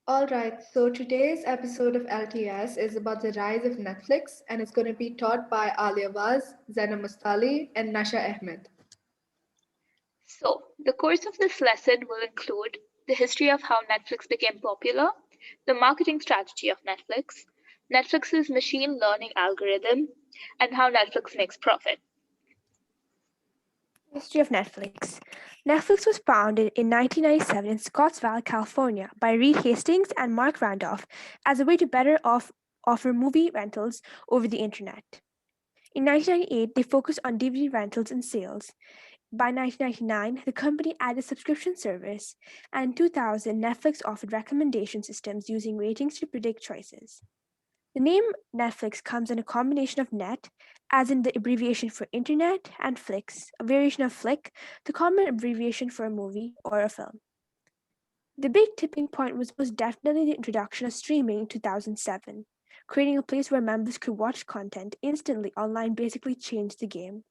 All right, so today's episode of LTS is about the rise of Netflix, and it's going to be taught by Aaliyah Vaz, Zainab, and Nasha Ahmed. So, the course of this lesson will include the history of how Netflix became popular, the marketing strategy of Netflix, Netflix's machine learning algorithm, and how Netflix makes profit. History of Netflix. Netflix was founded in 1997 in Scottsville, California, by Reed Hastings and Mark Randolph as a way to offer movie rentals over the internet. In 1998, they focused on DVD rentals and sales. By 1999, the company added a subscription service, and in 2000, Netflix offered recommendation systems using ratings to predict choices. The name Netflix comes in a combination of net, as in the abbreviation for internet, and flicks, a variation of flick, the common abbreviation for a movie or a film. The big tipping point was most definitely the introduction of streaming in 2007. Creating a place where members could watch content instantly online basically changed the game.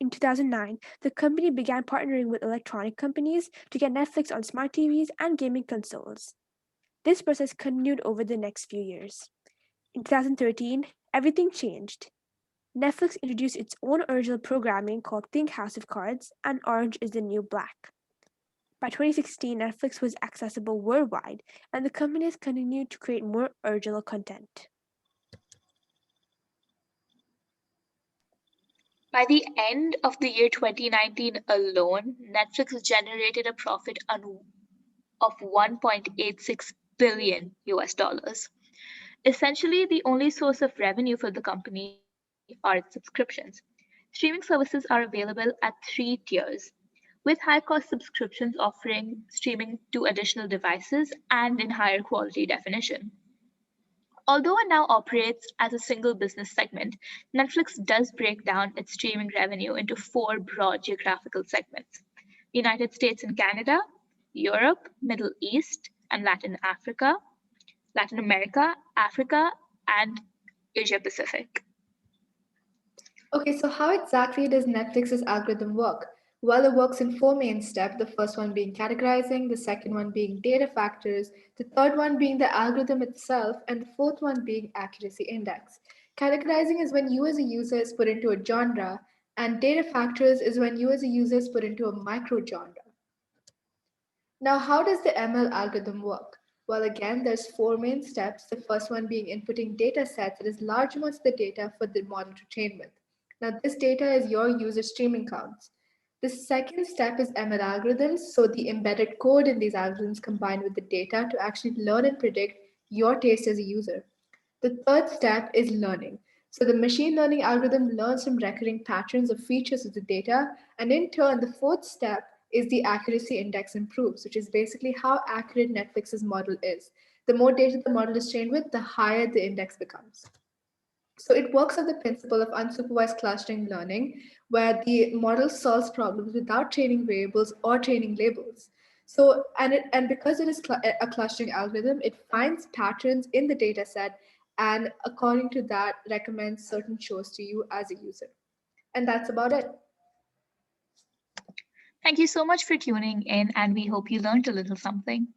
In 2009, the company began partnering with electronic companies to get Netflix on smart TVs and gaming consoles. This process continued over the next few years. In 2013, everything changed. Netflix introduced its own original programming called Think House of Cards, and Orange is the New Black. By 2016, Netflix was accessible worldwide, and the company has continued to create more original content. By the end of the year 2019 alone, Netflix generated a profit of 1.86 billion US dollars. Essentially, the only source of revenue for the company are its subscriptions. Streaming services are available at three tiers, with high cost subscriptions offering streaming to additional devices and in higher quality definition. Although it now operates as a single business segment, Netflix does break down its streaming revenue into four broad geographical segments: United States and Canada, Europe, Middle East, and Latin America, Africa, and Asia Pacific. Okay, so how exactly does Netflix's algorithm work? Well, it works in four main steps, the first one being categorizing, the second one being data factors, the third one being the algorithm itself, and the fourth one being accuracy index. Categorizing is when you as a user is put into a genre, and data factors is when you as a user is put into a micro genre. Now, how does the ML algorithm work? Well, again, there's four main steps. The first one being inputting data sets, that is large amounts of the data for the model to train with. Now, this data is your user streaming counts. The second step is ML algorithms, so the embedded code in these algorithms combined with the data to actually learn and predict your taste as a user. The third step is learning. So the machine learning algorithm learns from recurring patterns of features of the data. And in turn, the fourth step is the accuracy index improves, which is basically how accurate Netflix's model is. The more data the model is trained with, the higher the index becomes. So it works on the principle of unsupervised clustering learning, where the model solves problems without training variables or training labels. So, and because it is a clustering algorithm, it finds patterns in the data set and according to that recommends certain shows to you as a user. And that's about it. Thank you so much for tuning in, and we hope you learned a little something.